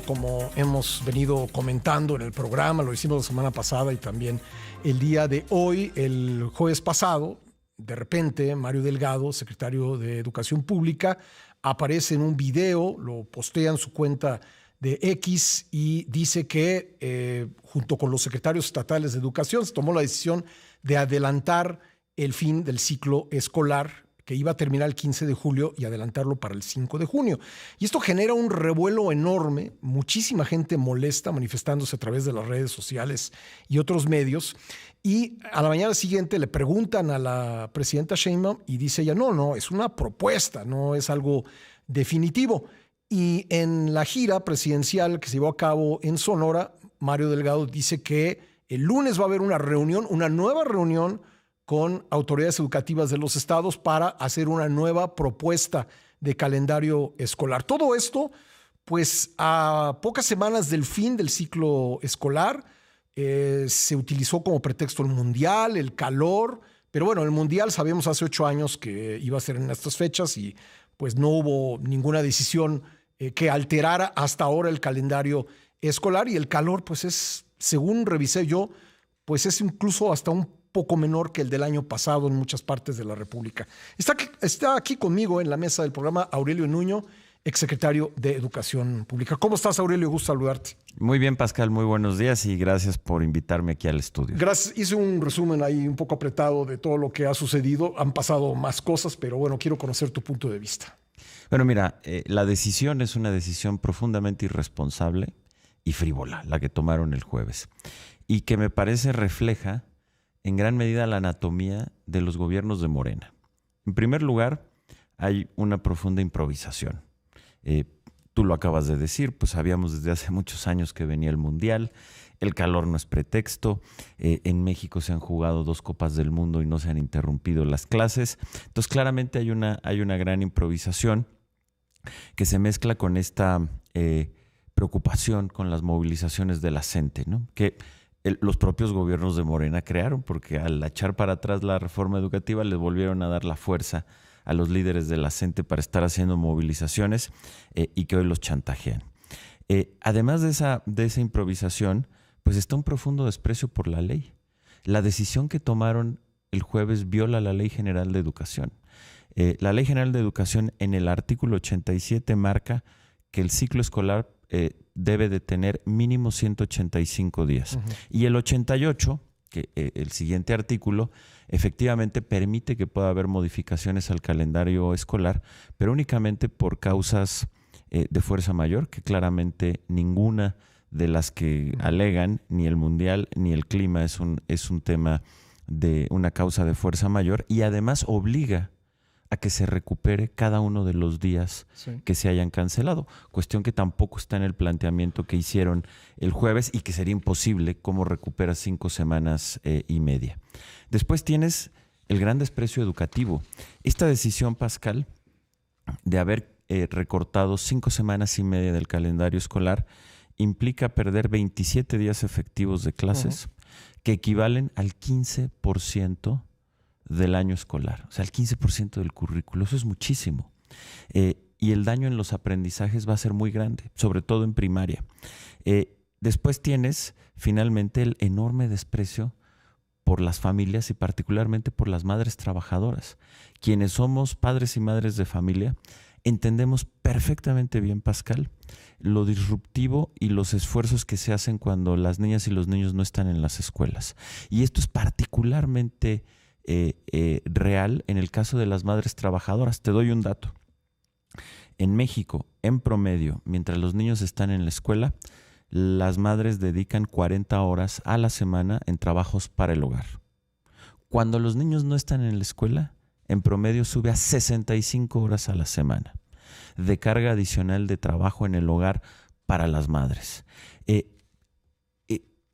Como hemos venido comentando en el programa, lo hicimos la semana pasada y también el día de hoy, el jueves pasado, de repente Mario Delgado, secretario de Educación Pública, aparece en un video, lo postea en su cuenta de X y dice que junto con los secretarios estatales de Educación se tomó la decisión de adelantar el fin del ciclo escolar que iba a terminar el 15 de julio y adelantarlo para el 5 de junio. Y esto genera un revuelo enorme, muchísima gente molesta manifestándose a través de las redes sociales y otros medios. Y a la mañana siguiente le preguntan a la presidenta Sheinbaum y dice ella, no, es una propuesta, no es algo definitivo. Y en la gira presidencial que se llevó a cabo en Sonora, Mario Delgado dice que el lunes va a haber una reunión, una nueva reunión con autoridades educativas de los estados para hacer una nueva propuesta de calendario escolar. Todo esto, pues a pocas semanas del fin del ciclo escolar, se utilizó como pretexto el mundial, el calor, pero bueno, el mundial sabíamos hace 8 años que iba a ser en estas fechas y pues no hubo ninguna decisión que alterara hasta ahora el calendario escolar, y el calor pues es, según revisé yo, pues es incluso hasta un poco menor que el del año pasado en muchas partes de la República. Está aquí conmigo en la mesa del programa Aurelio Nuño, exsecretario de Educación Pública. ¿Cómo estás, Aurelio? Gusto saludarte. Muy bien, Pascal, muy buenos días y gracias por invitarme aquí al estudio. Gracias. Hice un resumen ahí un poco apretado de todo lo que ha sucedido. Han pasado más cosas, pero bueno, quiero conocer tu punto de vista. Bueno, mira, la decisión es una decisión profundamente irresponsable y frívola, la que tomaron el jueves, y que me parece refleja en gran medida la anatomía de los gobiernos de Morena. En primer lugar, hay una profunda improvisación. Tú lo acabas de decir, pues sabíamos desde hace muchos años que venía el Mundial, el calor no es pretexto, en México se han jugado 2 Copas del Mundo y no se han interrumpido las clases. Entonces claramente hay una gran improvisación que se mezcla con esta preocupación con las movilizaciones de la gente, ¿no? Que los propios gobiernos de Morena crearon, porque al echar para atrás la reforma educativa les volvieron a dar la fuerza a los líderes de la CENTE para estar haciendo movilizaciones y que hoy los chantajean. Además de esa improvisación, pues está un profundo desprecio por la ley. La decisión que tomaron el jueves viola la Ley General de Educación. La Ley General de Educación en el artículo 87 marca que el ciclo escolar debe de tener mínimo 185 días. Uh-huh. Y el 88, que el siguiente artículo, efectivamente permite que pueda haber modificaciones al calendario escolar, pero únicamente por causas de fuerza mayor, que claramente ninguna de las que alegan, ni el mundial ni el clima es un tema de una causa de fuerza mayor, y además obliga a que se recupere cada uno de los días que se hayan cancelado. Cuestión que tampoco está en el planteamiento que hicieron el jueves y que sería imposible cómo recuperas 5 semanas y media. Después tienes el gran desprecio educativo. Esta decisión, Pascal, de haber recortado 5 semanas y media del calendario escolar implica perder 27 días efectivos de clases, que equivalen al 15% del año escolar, o sea, el 15% del currículo. Eso es muchísimo. Y el daño en los aprendizajes va a ser muy grande, sobre todo en primaria. Después tienes, finalmente, el enorme desprecio por las familias y particularmente por las madres trabajadoras. Quienes somos padres y madres de familia, entendemos perfectamente bien, Pascal, lo disruptivo y los esfuerzos que se hacen cuando las niñas y los niños no están en las escuelas. Y esto es particularmente real en el caso de las madres trabajadoras. Te doy un dato. En México, en promedio, mientras los niños están en la escuela, las madres dedican 40 horas a la semana en trabajos para el hogar. Cuando los niños no están en la escuela, en promedio sube a 65 horas a la semana de carga adicional de trabajo en el hogar para las madres.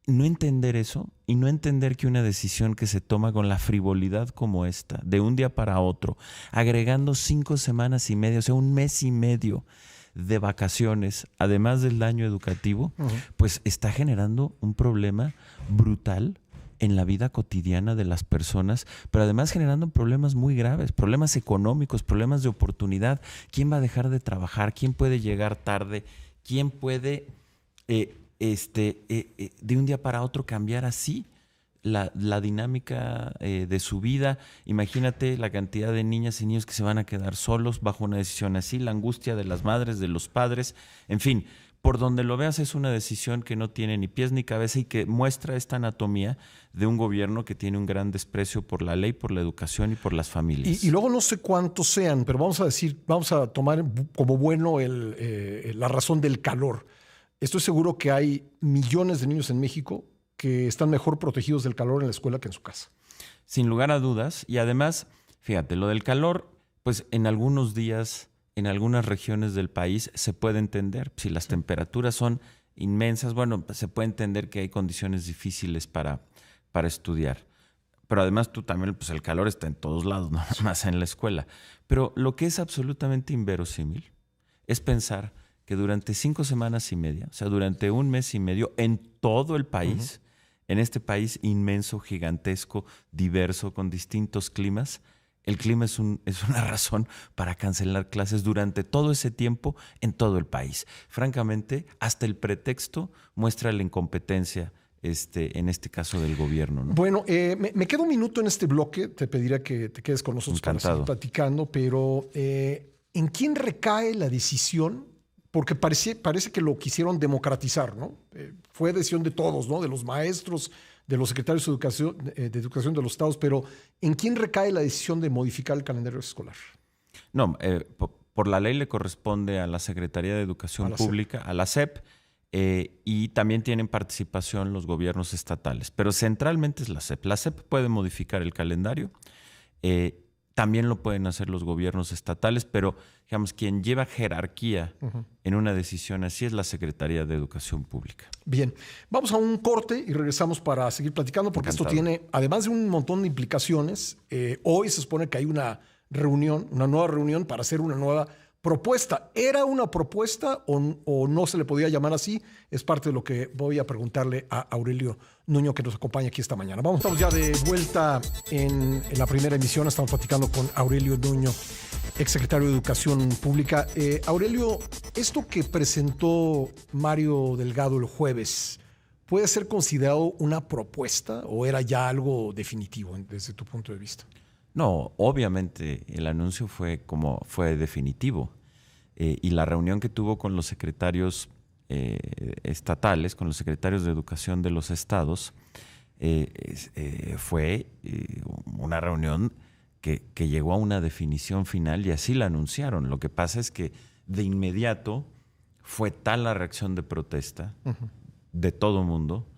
No entender eso y no entender que una decisión que se toma con la frivolidad como esta, de un día para otro, agregando 5 semanas y media, o sea, 1 mes y medio de vacaciones, además del daño educativo, pues está generando un problema brutal en la vida cotidiana de las personas, pero además generando problemas muy graves, problemas económicos, problemas de oportunidad. ¿Quién va a dejar de trabajar? ¿Quién puede llegar tarde? ¿Quién puede de un día para otro cambiar así la dinámica de su vida? Imagínate la cantidad de niñas y niños que se van a quedar solos bajo una decisión así, la angustia de las madres, de los padres, en fin. Por donde lo veas es una decisión que no tiene ni pies ni cabeza y que muestra esta anatomía de un gobierno que tiene un gran desprecio por la ley, por la educación y por las familias. Y luego no sé cuántos sean, pero vamos a tomar como bueno la razón del calor. Estoy seguro que hay millones de niños en México que están mejor protegidos del calor en la escuela que en su casa. Sin lugar a dudas. Y además, fíjate, lo del calor, pues en algunos días, en algunas regiones del país se puede entender. Si las temperaturas son inmensas, bueno, pues se puede entender que hay condiciones difíciles para estudiar. Pero además tú también, pues el calor está en todos lados, no nada más en la escuela. Pero lo que es absolutamente inverosímil es pensar que durante 5 semanas y media, o sea, durante un mes y medio, en todo el país, en este país inmenso, gigantesco, diverso, con distintos climas, el clima es una razón para cancelar clases durante todo ese tiempo en todo el país. Francamente, hasta el pretexto muestra la incompetencia en este caso del gobierno, ¿no? Bueno, me queda un minuto en este bloque. Te pediría que te quedes con nosotros para seguir platicando, pero ¿en quién recae la decisión? Porque parece que lo quisieron democratizar, ¿no? Fue decisión de todos, ¿no? De los maestros, de los secretarios de educación de los estados, pero ¿en quién recae la decisión de modificar el calendario escolar? No, por la ley le corresponde a la Secretaría de Educación Pública, a la SEP, y también tienen participación los gobiernos estatales, pero centralmente es la SEP. La SEP puede modificar el calendario, también lo pueden hacer los gobiernos estatales, pero digamos, quien lleva jerarquía en una decisión así es la Secretaría de Educación Pública. Bien, vamos a un corte y regresamos para seguir platicando, porque esto tiene, además de un montón de implicaciones, hoy se supone que hay una nueva reunión para hacer una nueva propuesta. ¿Era una propuesta o no se le podía llamar así? Es parte de lo que voy a preguntarle a Aurelio Nuño, que nos acompaña aquí esta mañana. Estamos ya de vuelta en la primera emisión. Estamos platicando con Aurelio Nuño, exsecretario de Educación Pública. Aurelio, esto que presentó Mario Delgado el jueves, ¿puede ser considerado una propuesta o era ya algo definitivo desde tu punto de vista? No, obviamente el anuncio fue definitivo, y la reunión que tuvo con los secretarios estatales, con los secretarios de educación de los estados, fue una reunión que llegó a una definición final y así la anunciaron. Lo que pasa es que de inmediato fue tal la reacción de protesta de todo mundo,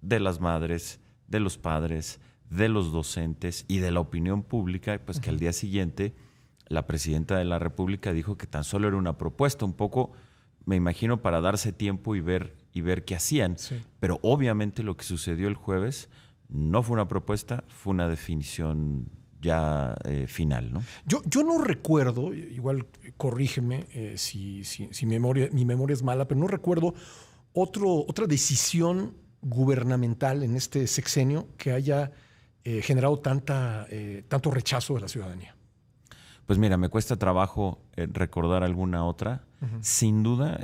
de las madres, de los padres, de los docentes y de la opinión pública, pues que al día siguiente la presidenta de la República dijo que tan solo era una propuesta, un poco, me imagino, para darse tiempo y ver qué hacían. Sí. Pero obviamente lo que sucedió el jueves no fue una propuesta, fue una definición ya final, ¿no? Yo no recuerdo, igual corrígeme si mi memoria es mala, pero no recuerdo otra decisión gubernamental en este sexenio que haya generado tanto rechazo de la ciudadanía. Pues mira, me cuesta trabajo recordar alguna otra. Sin duda,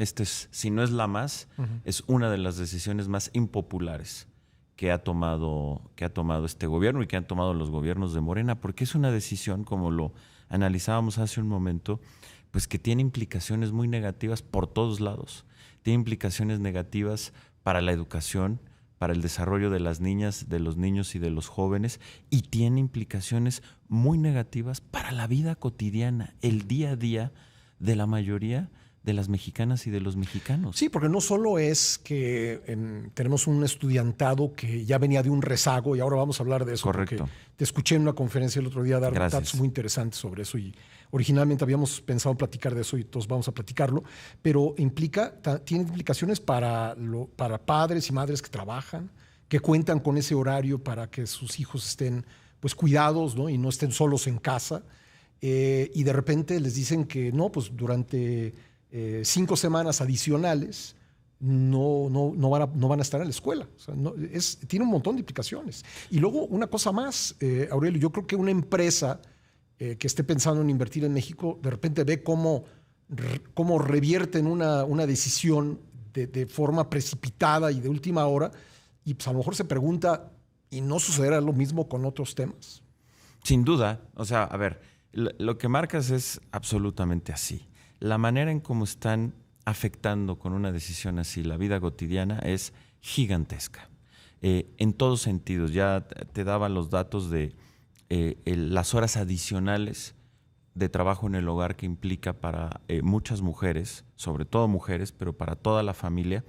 si no es la más, es una de las decisiones más impopulares que ha tomado este gobierno y que han tomado los gobiernos de Morena, porque es una decisión, como lo analizábamos hace un momento, pues que tiene implicaciones muy negativas por todos lados. Tiene implicaciones negativas para la educación, para el desarrollo de las niñas, de los niños y de los jóvenes, y tiene implicaciones muy negativas para la vida cotidiana, el día a día de la mayoría de las mexicanas y de los mexicanos. Sí, porque no solo es que tenemos un estudiantado que ya venía de un rezago, y ahora vamos a hablar de eso. Correcto. Te escuché en una conferencia el otro día dar datos muy interesantes sobre eso, y originalmente habíamos pensado platicar de eso y todos vamos a platicarlo, pero tiene implicaciones para padres y madres que trabajan, que cuentan con ese horario para que sus hijos estén pues cuidados, ¿no? Y no estén solos en casa, y de repente les dicen que no, pues durante 5 semanas adicionales no van a estar en la escuela. O sea, tiene un montón de implicaciones. Y luego una cosa más, Aurelio, yo creo que una empresa que esté pensando en invertir en México, de repente ve cómo cómo revierten una decisión de forma precipitada y de última hora, y pues a lo mejor se pregunta, ¿y no sucederá lo mismo con otros temas? Sin duda. O sea, a ver, lo que marcas es absolutamente así. La manera en cómo están afectando con una decisión así la vida cotidiana es gigantesca. En todos sentidos. Ya te daba los datos de las horas adicionales de trabajo en el hogar que implica para muchas mujeres, sobre todo mujeres, pero para toda la familia,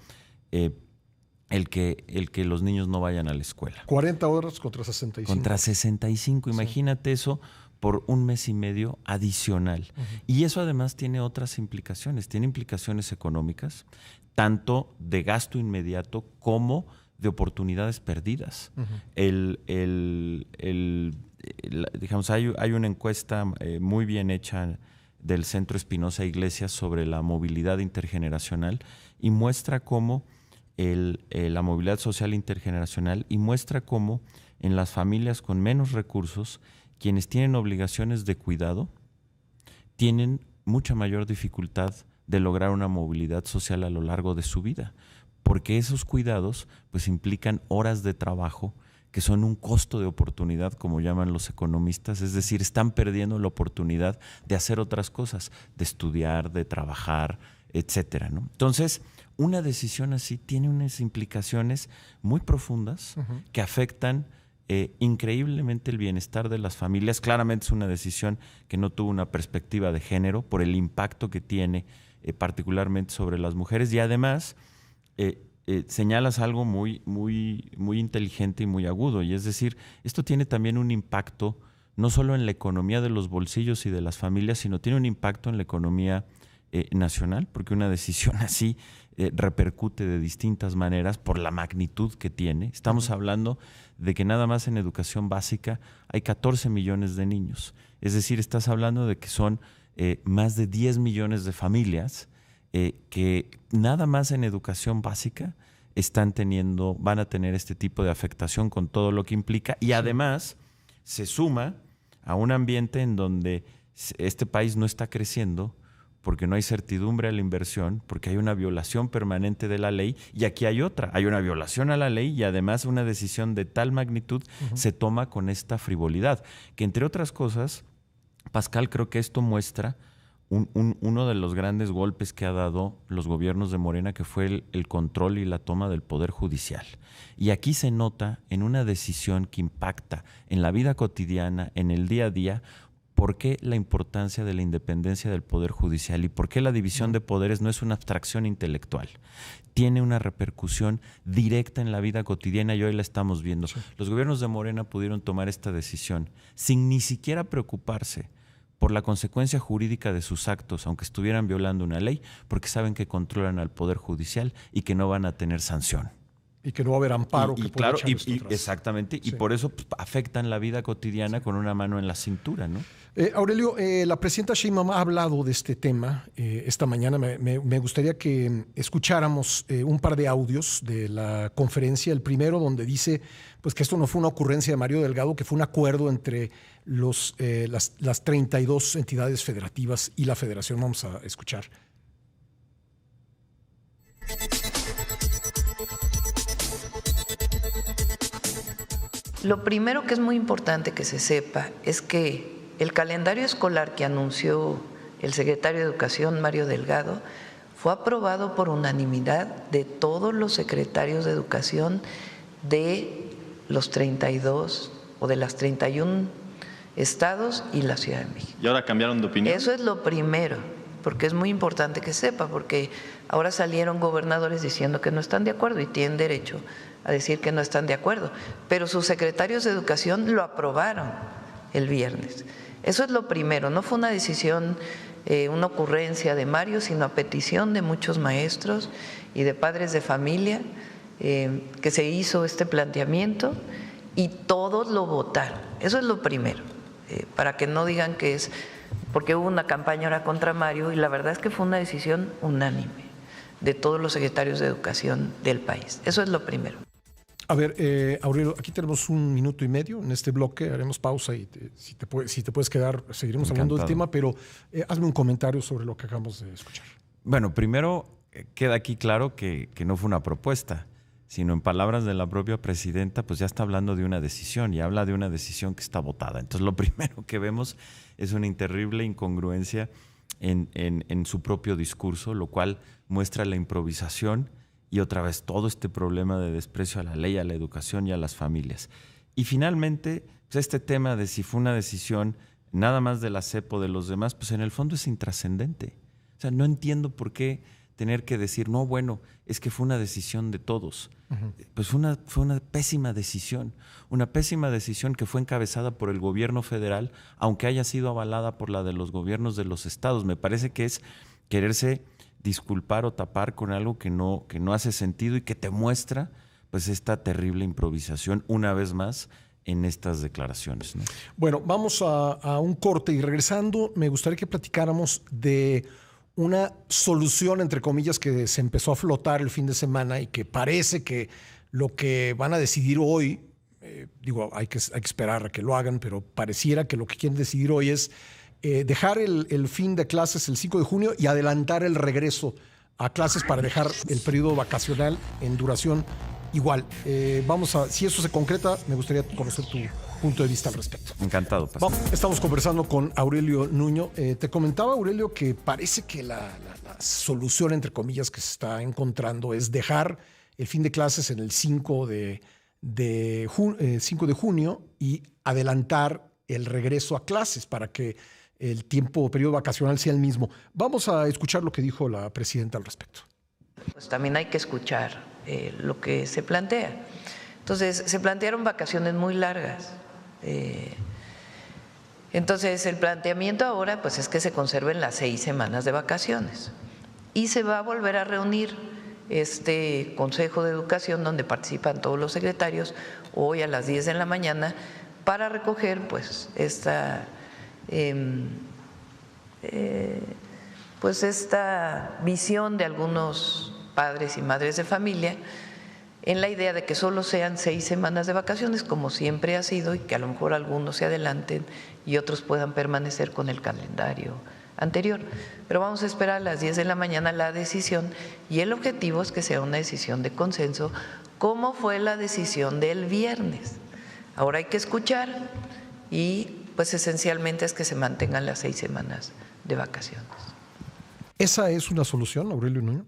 el que los niños no vayan a la escuela. 40 horas contra 65. Contra 65, imagínate eso por un mes y medio adicional. Y eso además tiene otras implicaciones, tiene implicaciones económicas, tanto de gasto inmediato como de oportunidades perdidas. Digamos, hay una encuesta muy bien hecha del Centro Espinosa Iglesias sobre la movilidad intergeneracional y muestra cómo la movilidad social intergeneracional y muestra cómo en las familias con menos recursos, quienes tienen obligaciones de cuidado tienen mucha mayor dificultad de lograr una movilidad social a lo largo de su vida, porque esos cuidados pues implican horas de trabajo que son un costo de oportunidad, como llaman los economistas, es decir, están perdiendo la oportunidad de hacer otras cosas, de estudiar, de trabajar, etcétera, ¿no? Entonces, una decisión así tiene unas implicaciones muy profundas que afectan increíblemente el bienestar de las familias. Claramente es una decisión que no tuvo una perspectiva de género por el impacto que tiene particularmente sobre las mujeres y además señalas algo muy, muy, muy inteligente y muy agudo, y es decir, esto tiene también un impacto no solo en la economía de los bolsillos y de las familias, sino tiene un impacto en la economía nacional, porque una decisión así repercute de distintas maneras por la magnitud que tiene. Estamos hablando de que nada más en educación básica hay 14 millones de niños, es decir, estás hablando de que son más de 10 millones de familias que nada más en educación básica van a tener este tipo de afectación con todo lo que implica, y además se suma a un ambiente en donde este país no está creciendo porque no hay certidumbre a la inversión, porque hay una violación permanente de la ley, y aquí hay una violación a la ley y además una decisión de tal magnitud se toma con esta frivolidad, que entre otras cosas, Pascal, creo que esto muestra uno de los grandes golpes que ha dado los gobiernos de Morena, que fue el control y la toma del Poder Judicial. Y aquí se nota en una decisión que impacta en la vida cotidiana, en el día a día, por qué la importancia de la independencia del Poder Judicial y por qué la división de poderes no es una abstracción intelectual. Tiene una repercusión directa en la vida cotidiana y hoy la estamos viendo. Sí. Los gobiernos de Morena pudieron tomar esta decisión sin ni siquiera preocuparse por la consecuencia jurídica de sus actos, aunque estuvieran violando una ley, porque saben que controlan al Poder Judicial y que no van a tener sanción. Y que no va a haber amparo. Exactamente, sí. Y por eso afectan la vida cotidiana con una mano en la cintura, ¿no? Aurelio, la presidenta Sheinbaum ha hablado de este tema esta mañana. Me gustaría que escucháramos un par de audios de la conferencia. El primero, donde dice pues, que esto no fue una ocurrencia de Mario Delgado, que fue un acuerdo entre las 32 entidades federativas y la federación. Vamos a escuchar. Lo primero que es muy importante que se sepa es que el calendario escolar que anunció el secretario de Educación, Mario Delgado, fue aprobado por unanimidad de todos los secretarios de Educación de los 32 o de las 31 estados y la Ciudad de México. ¿Y ahora cambiaron de opinión? Eso es lo primero, porque es muy importante que sepa, porque ahora salieron gobernadores diciendo que no están de acuerdo y tienen derecho a decir que no están de acuerdo, pero sus secretarios de Educación lo aprobaron el viernes. Eso es lo primero, no fue una decisión, una ocurrencia de Mario, sino a petición de muchos maestros y de padres de familia que se hizo este planteamiento y todos lo votaron. Eso es lo primero, para que no digan que es porque hubo una campaña ahora contra Mario, y la verdad es que fue una decisión unánime de todos los secretarios de Educación del país. Eso es lo primero. A ver, Aurelio, aquí tenemos 1 minuto y medio en este bloque. Haremos pausa y si te puedes quedar, seguiremos hablando del tema, pero hazme un comentario sobre lo que acabamos de escuchar. Bueno, primero queda aquí claro que no fue una propuesta, sino en palabras de la propia presidenta, pues ya está hablando de una decisión y habla de una decisión que está votada. Entonces, lo primero que vemos es una terrible incongruencia en su propio discurso, lo cual muestra la improvisación y otra vez todo este problema de desprecio a la ley, a la educación y a las familias. Y finalmente, pues este tema de si fue una decisión nada más de la SEP o de los demás, pues en el fondo es intrascendente. O sea, no entiendo por qué tener que decir, no, bueno, es que fue una decisión de todos. Pues fue una pésima decisión que fue encabezada por el gobierno federal, aunque haya sido avalada por la de los gobiernos de los estados. Me parece que es quererse disculpar o tapar con algo que no hace sentido y que te muestra pues esta terrible improvisación una vez más en estas declaraciones, ¿no? Bueno, vamos a un corte y regresando me gustaría que platicáramos de una solución, entre comillas, que se empezó a flotar el fin de semana y que parece que lo que van a decidir hoy, hay que esperar a que lo hagan, pero pareciera que lo que quieren decidir hoy es dejar el fin de clases el 5 de junio y adelantar el regreso a clases para dejar el periodo vacacional en duración igual. Si eso se concreta, me gustaría conocer tu punto de vista al respecto. Encantado, Pastor. Estamos conversando con Aurelio Nuño. Te comentaba, Aurelio, que parece que la solución, entre comillas, que se está encontrando es dejar el fin de clases en el 5 de junio y adelantar el regreso a clases para que el periodo vacacional sea el mismo. Vamos a escuchar lo que dijo la presidenta al respecto. Pues también hay que escuchar lo que se plantea. Entonces, se plantearon vacaciones muy largas. Entonces, el planteamiento ahora pues es que se conserven las 6 semanas de vacaciones y se va a volver a reunir este Consejo de Educación donde participan todos los secretarios hoy a las 10 de la mañana para recoger pues esta visión de algunos padres y madres de familia en la idea de que solo sean 6 semanas de vacaciones, como siempre ha sido, y que a lo mejor algunos se adelanten y otros puedan permanecer con el calendario anterior. Pero vamos a esperar a las 10 de la mañana la decisión y el objetivo es que sea una decisión de consenso, como fue la decisión del viernes. Ahora hay que escuchar y pues esencialmente es que se mantengan las 6 semanas de vacaciones. ¿Esa es una solución, Aurelio Nuño?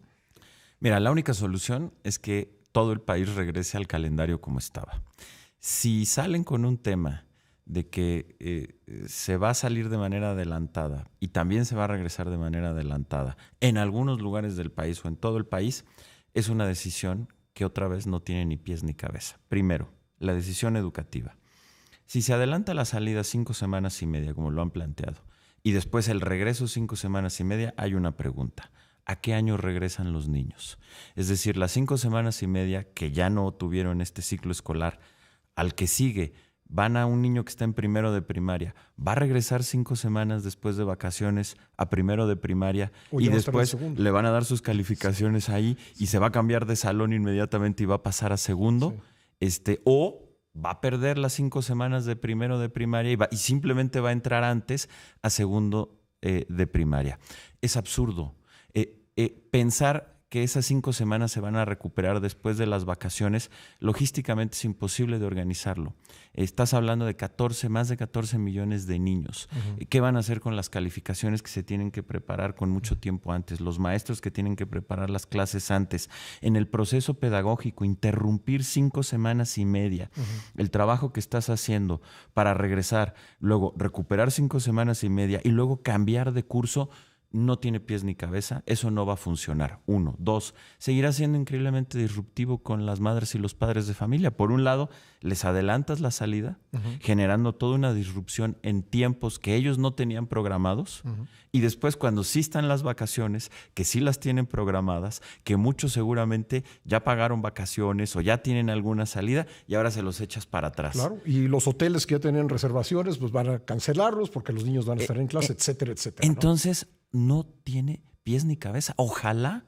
Mira, la única solución es que todo el país regrese al calendario como estaba. Si salen con un tema de que se va a salir de manera adelantada y también se va a regresar de manera adelantada en algunos lugares del país o en todo el país, es una decisión que otra vez no tiene ni pies ni cabeza. Primero, la decisión educativa. Si se adelanta la salida 5 semanas y media, como lo han planteado, y después el regreso 5 semanas y media, hay una pregunta. ¿A qué año regresan los niños? Es decir, las 5 semanas y media que ya no tuvieron este ciclo escolar, al que sigue, van a un niño que está en primero de primaria, va a regresar 5 semanas después de vacaciones a primero de primaria y después le van a dar sus calificaciones ahí y se va a cambiar de salón inmediatamente y va a pasar a segundo, o va a perder las 5 semanas de primero de primaria y simplemente va a entrar antes a segundo de primaria. Es absurdo. Pensar que esas 5 semanas se van a recuperar después de las vacaciones, logísticamente es imposible de organizarlo. Estás hablando de más de 14 millones de niños. ¿Qué van a hacer con las calificaciones que se tienen que preparar con mucho tiempo antes? Los maestros que tienen que preparar las clases antes. En el proceso pedagógico, interrumpir 5 semanas y media. El trabajo que estás haciendo para regresar, luego recuperar 5 semanas y media y luego cambiar de curso, no tiene pies ni cabeza, eso no va a funcionar. 1. 2, seguirá siendo increíblemente disruptivo con las madres y los padres de familia. Por un lado, les adelantas la salida, generando toda una disrupción en tiempos que ellos no tenían programados, y después cuando sí están las vacaciones, que sí las tienen programadas, que muchos seguramente ya pagaron vacaciones o ya tienen alguna salida y ahora se los echas para atrás. Claro, y los hoteles que ya tienen reservaciones pues van a cancelarlos porque los niños van a estar en clase, etcétera, etcétera. Entonces, no tiene pies ni cabeza. Ojalá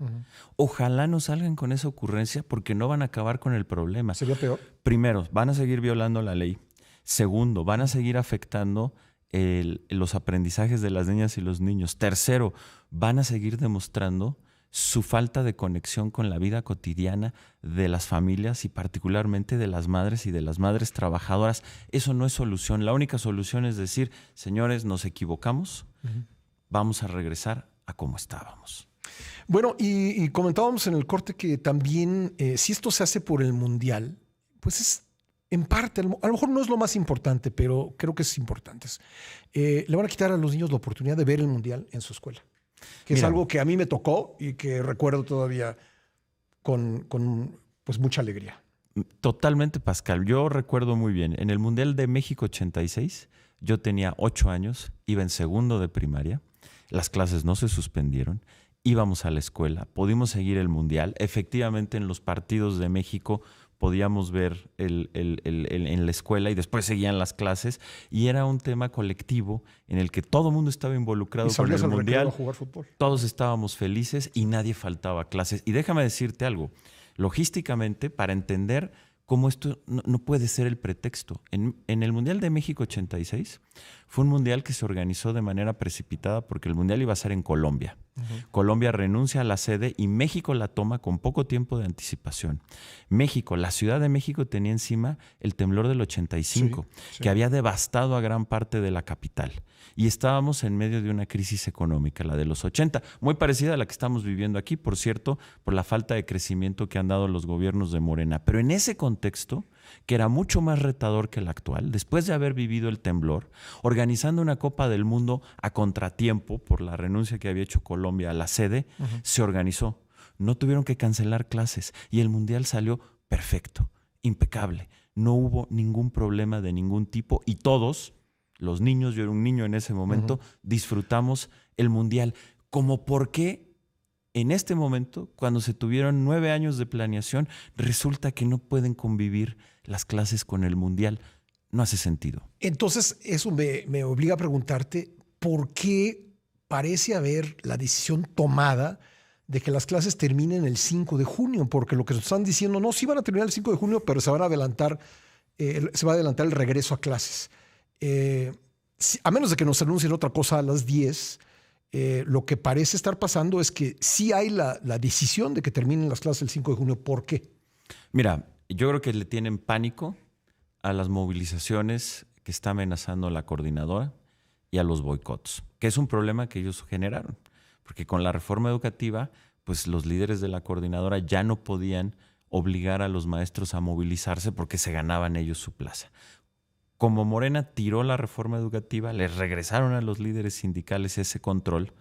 no salgan con esa ocurrencia porque no van a acabar con el problema. ¿Sería peor? Primero, van a seguir violando la ley. Segundo, van a seguir afectando los aprendizajes de las niñas y los niños. Tercero, van a seguir demostrando su falta de conexión con la vida cotidiana de las familias y particularmente de las madres y de las madres trabajadoras. Eso no es solución. La única solución es decir, señores, nos equivocamos, vamos a regresar a como estábamos. Bueno, y comentábamos en el corte que también si esto se hace por el Mundial, pues es en parte, a lo mejor no es lo más importante, pero creo que es importante. Le van a quitar a los niños la oportunidad de ver el Mundial en su escuela. Que es algo que a mí me tocó y que recuerdo todavía con pues mucha alegría. Totalmente, Pascal. Yo recuerdo muy bien. En el Mundial de México 86, yo tenía 8 años, iba en segundo de primaria, las clases no se suspendieron, íbamos a la escuela, pudimos seguir el Mundial. Efectivamente, en los partidos de México podíamos ver en la escuela y después seguían las clases y era un tema colectivo en el que todo el mundo estaba involucrado con el Mundial. A jugar fútbol. Todos estábamos felices y nadie faltaba a clases. Y déjame decirte algo, logísticamente, para entender cómo esto no puede ser el pretexto. En el Mundial de México 86 fue un mundial que se organizó de manera precipitada porque el mundial iba a ser en Colombia. Colombia renuncia a la sede y México la toma con poco tiempo de anticipación. México, la Ciudad de México tenía encima el temblor del 85, que había devastado a gran parte de la capital. Y estábamos en medio de una crisis económica, la de los 80, muy parecida a la que estamos viviendo aquí, por cierto, por la falta de crecimiento que han dado los gobiernos de Morena. Pero en ese contexto, que era mucho más retador que el actual, después de haber vivido el temblor, organizando una Copa del Mundo a contratiempo por la renuncia que había hecho Colombia a la sede, se organizó. No tuvieron que cancelar clases y el Mundial salió perfecto, impecable. No hubo ningún problema de ningún tipo y todos, los niños, yo era un niño en ese momento, disfrutamos el Mundial. Como por qué en este momento, cuando se tuvieron 9 años de planeación, resulta que no pueden convivir las clases con el Mundial. No hace sentido. Entonces, eso me obliga a preguntarte por qué parece haber la decisión tomada de que las clases terminen el 5 de junio, porque lo que nos están diciendo, no, sí van a terminar el 5 de junio, pero se va a adelantar el regreso a clases. A menos de que nos anuncien otra cosa a las 10, lo que parece estar pasando es que sí hay la decisión de que terminen las clases el 5 de junio. ¿Por qué? Mira, yo creo que le tienen pánico a las movilizaciones que está amenazando la coordinadora y a los boicots, que es un problema que ellos generaron. Porque con la reforma educativa, pues los líderes de la coordinadora ya no podían obligar a los maestros a movilizarse porque se ganaban ellos su plaza. Como Morena tiró la reforma educativa, les regresaron a los líderes sindicales ese control,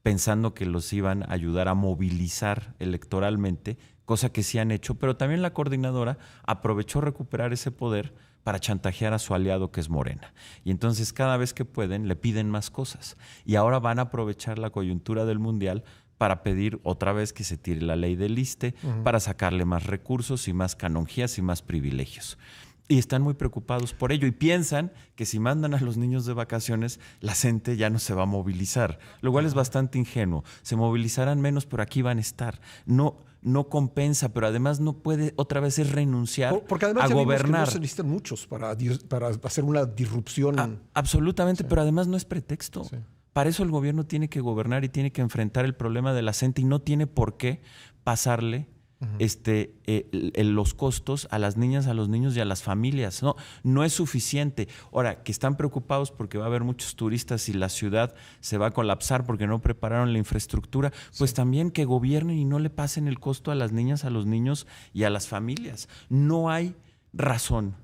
pensando que los iban a ayudar a movilizar electoralmente, cosa que sí han hecho, pero también la coordinadora aprovechó recuperar ese poder para chantajear a su aliado que es Morena. Y entonces cada vez que pueden le piden más cosas. Y ahora van a aprovechar la coyuntura del Mundial para pedir otra vez que se tire la ley del ISSSTE, para sacarle más recursos y más canonjías y más privilegios. Y están muy preocupados por ello y piensan que si mandan a los niños de vacaciones, la gente ya no se va a movilizar, lo cual es bastante ingenuo. Se movilizarán menos, pero aquí van a estar. No compensa, pero además no puede otra vez es renunciar porque además a gobernar. No se necesitan muchos para hacer una disrupción. Absolutamente, sí. pero además no es pretexto. Sí. Para eso el gobierno tiene que gobernar y tiene que enfrentar el problema de la gente y no tiene por qué pasarle los costos a las niñas, a los niños y a las familias. No es suficiente. Ahora, que están preocupados porque va a haber muchos turistas y la ciudad se va a colapsar porque no prepararon la infraestructura, pues también que gobiernen y no le pasen el costo a las niñas, a los niños y a las familias. No hay razón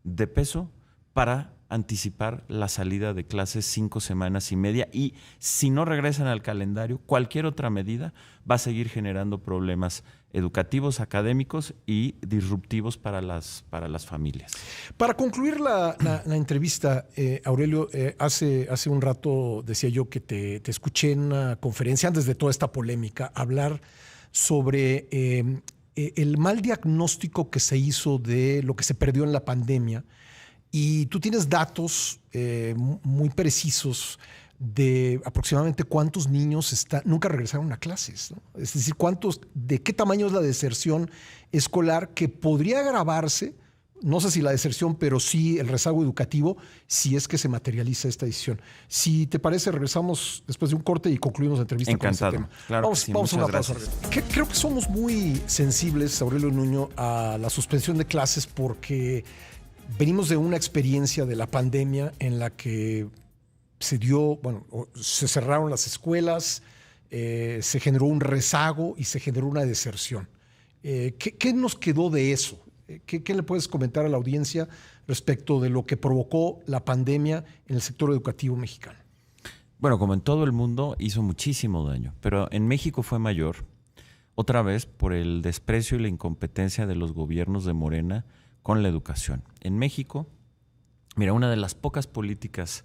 de peso para anticipar la salida de clases 5 semanas y media y si no regresan al calendario, cualquier otra medida va a seguir generando problemas educativos, académicos y disruptivos para las familias. Para concluir la entrevista, Aurelio, hace un rato decía yo que te escuché en una conferencia antes de toda esta polémica hablar sobre el mal diagnóstico que se hizo de lo que se perdió en la pandemia. Y tú tienes datos muy precisos de aproximadamente cuántos niños nunca regresaron a clases, ¿no? Es decir, de qué tamaño es la deserción escolar, que podría agravarse, no sé si la deserción, pero sí el rezago educativo, si es que se materializa esta decisión. Si te parece, regresamos después de un corte y concluimos la entrevista. Encantado. Con este tema. Claro, vamos a una pausa. gracias. Creo que somos muy sensibles, Aurelio Nuño, a la suspensión de clases, porque venimos de una experiencia de la pandemia en la que se cerraron las escuelas, se generó un rezago y se generó una deserción. ¿Qué nos quedó de eso? ¿Qué le puedes comentar a la audiencia respecto de lo que provocó la pandemia en el sector educativo mexicano? Bueno, como en todo el mundo, hizo muchísimo daño, pero en México fue mayor, otra vez por el desprecio y la incompetencia de los gobiernos de Morena con la educación. En México, mira, una de las pocas políticas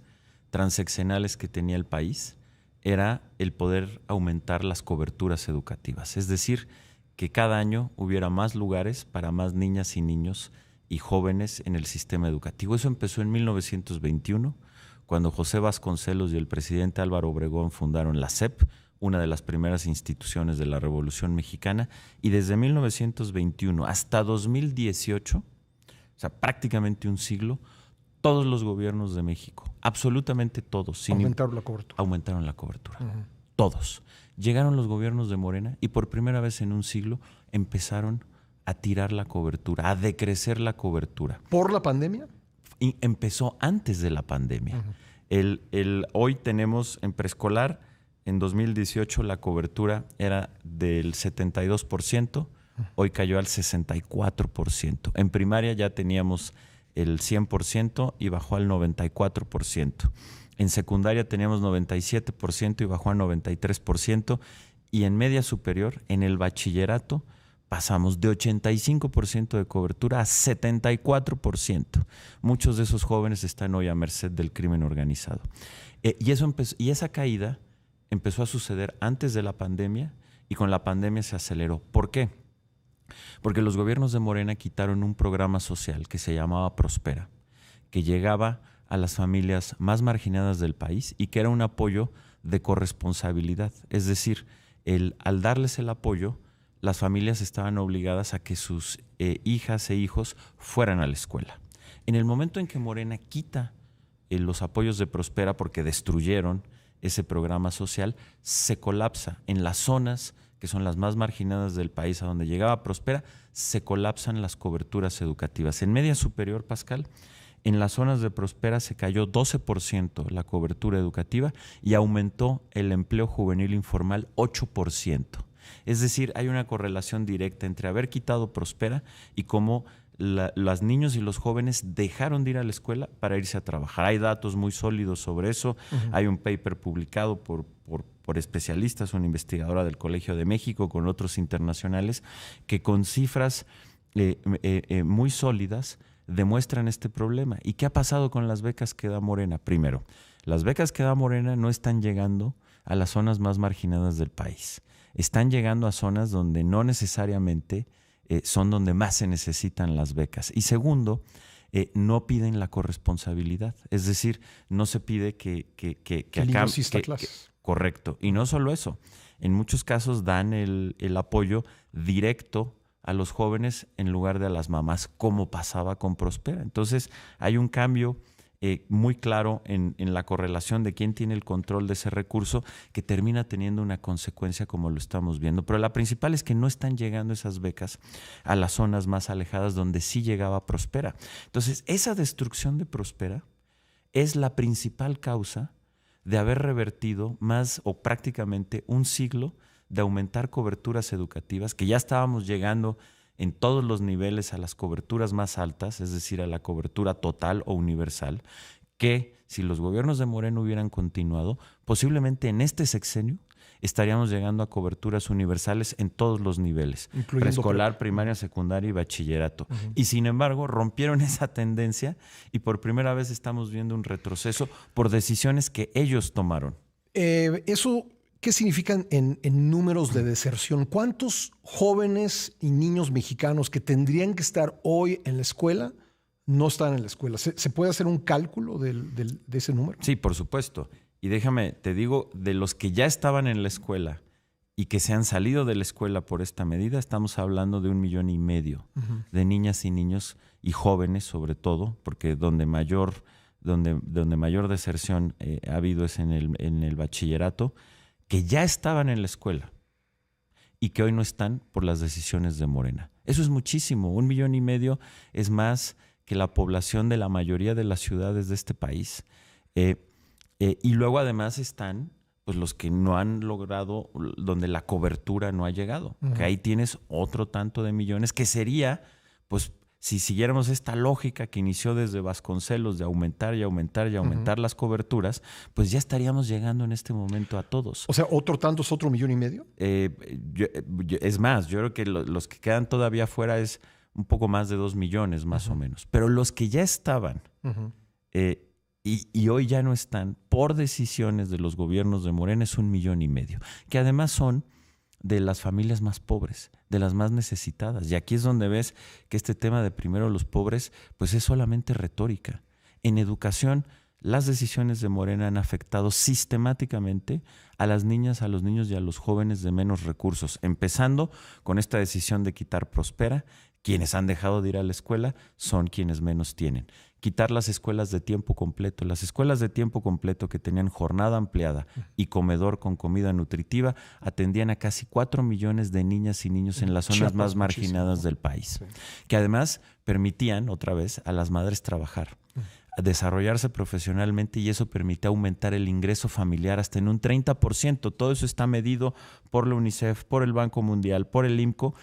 transeccionales que tenía el país era el poder aumentar las coberturas educativas, es decir, que cada año hubiera más lugares para más niñas y niños y jóvenes en el sistema educativo. Eso empezó en 1921, cuando José Vasconcelos y el presidente Álvaro Obregón fundaron la SEP, una de las primeras instituciones de la Revolución Mexicana, y desde 1921 hasta 2018, o sea, prácticamente un siglo, todos los gobiernos de México, absolutamente todos, aumentaron la cobertura. Aumentaron la cobertura. Todos. Llegaron los gobiernos de Morena y por primera vez en un siglo empezaron a tirar la cobertura, a decrecer la cobertura. ¿Por la pandemia? Y empezó antes de la pandemia. Hoy tenemos en preescolar, en 2018 la cobertura era del 72%, hoy cayó al 64%. En primaria ya teníamos el 100% y bajó al 94%. En secundaria teníamos 97% y bajó a 93%. Y en media superior, en el bachillerato, pasamos de 85% de cobertura a 74%. Muchos de esos jóvenes están hoy a merced del crimen organizado. Y esa caída empezó a suceder antes de la pandemia y con la pandemia se aceleró. ¿Por qué? Porque los gobiernos de Morena quitaron un programa social que se llamaba Prospera, que llegaba a las familias más marginadas del país y que era un apoyo de corresponsabilidad. Es decir, al darles el apoyo, las familias estaban obligadas a que sus hijas e hijos fueran a la escuela. En el momento en que Morena quita los apoyos de Prospera porque destruyeron ese programa social, se colapsa en las zonas que son las más marginadas del país, a donde llegaba Prospera, se colapsan las coberturas educativas. En media superior, Pascal, en las zonas de Prospera se cayó 12% la cobertura educativa y aumentó el empleo juvenil informal 8%. Es decir, hay una correlación directa entre haber quitado Prospera y cómo los niños y los jóvenes dejaron de ir a la escuela para irse a trabajar. Hay datos muy sólidos sobre eso. Hay un paper publicado por especialistas, una investigadora del Colegio de México con otros internacionales, que con cifras muy sólidas demuestran este problema. ¿Y qué ha pasado con las becas que da Morena? Primero, las becas que da Morena no están llegando a las zonas más marginadas del país. Están llegando a zonas donde no necesariamente son donde más se necesitan las becas. Y segundo, no piden la corresponsabilidad. Es decir, no se pide que correcto. Y no solo eso. En muchos casos dan el apoyo directo a los jóvenes en lugar de a las mamás, como pasaba con Prospera. Entonces, hay un cambio muy claro en la correlación de quién tiene el control de ese recurso, que termina teniendo una consecuencia como lo estamos viendo. Pero la principal es que no están llegando esas becas a las zonas más alejadas donde sí llegaba Prospera. Entonces, esa destrucción de Prospera es la principal causa de haber revertido más o prácticamente un siglo de aumentar coberturas educativas, que ya estábamos llegando en todos los niveles a las coberturas más altas, es decir, a la cobertura total o universal, que si los gobiernos de Morena hubieran continuado, posiblemente en este sexenio estaríamos llegando a coberturas universales en todos los niveles, preescolar, primaria, secundaria y bachillerato. Y sin embargo, rompieron esa tendencia y por primera vez estamos viendo un retroceso por decisiones que ellos tomaron. Eso, ¿qué significan en números de deserción? ¿Cuántos jóvenes y niños mexicanos que tendrían que estar hoy en la escuela no están en la escuela? ¿Se puede hacer un cálculo de ese número? Sí, por supuesto. Y déjame, te digo, de los que ya estaban en la escuela y que se han salido de la escuela por esta medida, estamos hablando de 1,5 millones de niñas y niños y jóvenes sobre todo, porque donde mayor deserción ha habido es en el bachillerato, que ya estaban en la escuela y que hoy no están por las decisiones de Morena. Eso es muchísimo. 1,5 millones es más que la población de la mayoría de las ciudades de este país. Y luego además están pues los que no han logrado, donde la cobertura no ha llegado. Que ahí tienes otro tanto de millones, que sería, pues, si siguiéramos esta lógica que inició desde Vasconcelos de aumentar y aumentar y aumentar las coberturas, pues ya estaríamos llegando en este momento a todos. O sea, ¿otro tanto es otro 1,5 millones? Es más, yo creo que los que quedan todavía fuera es un poco más de 2 millones más o menos. Pero los que ya estaban y hoy ya no están por decisiones de los gobiernos de Morena es 1,5 millones, que además son de las familias más pobres, de las más necesitadas. Y aquí es donde ves que este tema de primero los pobres pues es solamente retórica. En educación, las decisiones de Morena han afectado sistemáticamente a las niñas, a los niños y a los jóvenes de menos recursos, empezando con esta decisión de quitar Prospera. Quienes han dejado de ir a la escuela son quienes menos tienen. Quitar las escuelas de tiempo completo. Las escuelas de tiempo completo que tenían jornada ampliada y comedor con comida nutritiva atendían a casi 4 millones de niñas y niños en las zonas más marginadas del país. Que además permitían, otra vez, a las madres trabajar, desarrollarse profesionalmente, y eso permite aumentar el ingreso familiar hasta en un 30%. Todo eso está medido por la UNICEF, por el Banco Mundial, por el IMCO.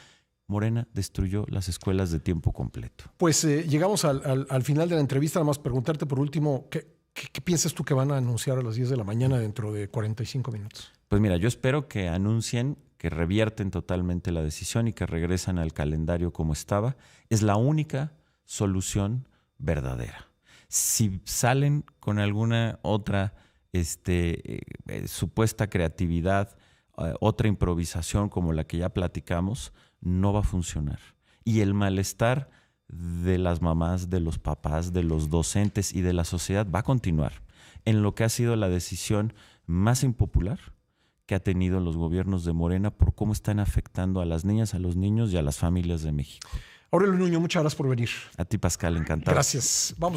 Morena destruyó las escuelas de tiempo completo. Pues llegamos al final de la entrevista. Nada más preguntarte por último, ¿qué piensas tú que van a anunciar a las 10 de la mañana dentro de 45 minutos? Pues mira, yo espero que anuncien que revierten totalmente la decisión y que regresan al calendario como estaba. Es la única solución verdadera. Si salen con alguna otra supuesta creatividad, otra improvisación como la que ya platicamos, no va a funcionar. Y el malestar de las mamás, de los papás, de los docentes y de la sociedad va a continuar en lo que ha sido la decisión más impopular que ha tenido los gobiernos de Morena por cómo están afectando a las niñas, a los niños y a las familias de México. Aurelio Nuño, muchas gracias por venir. A ti, Pascal, encantado. Gracias. Vamos.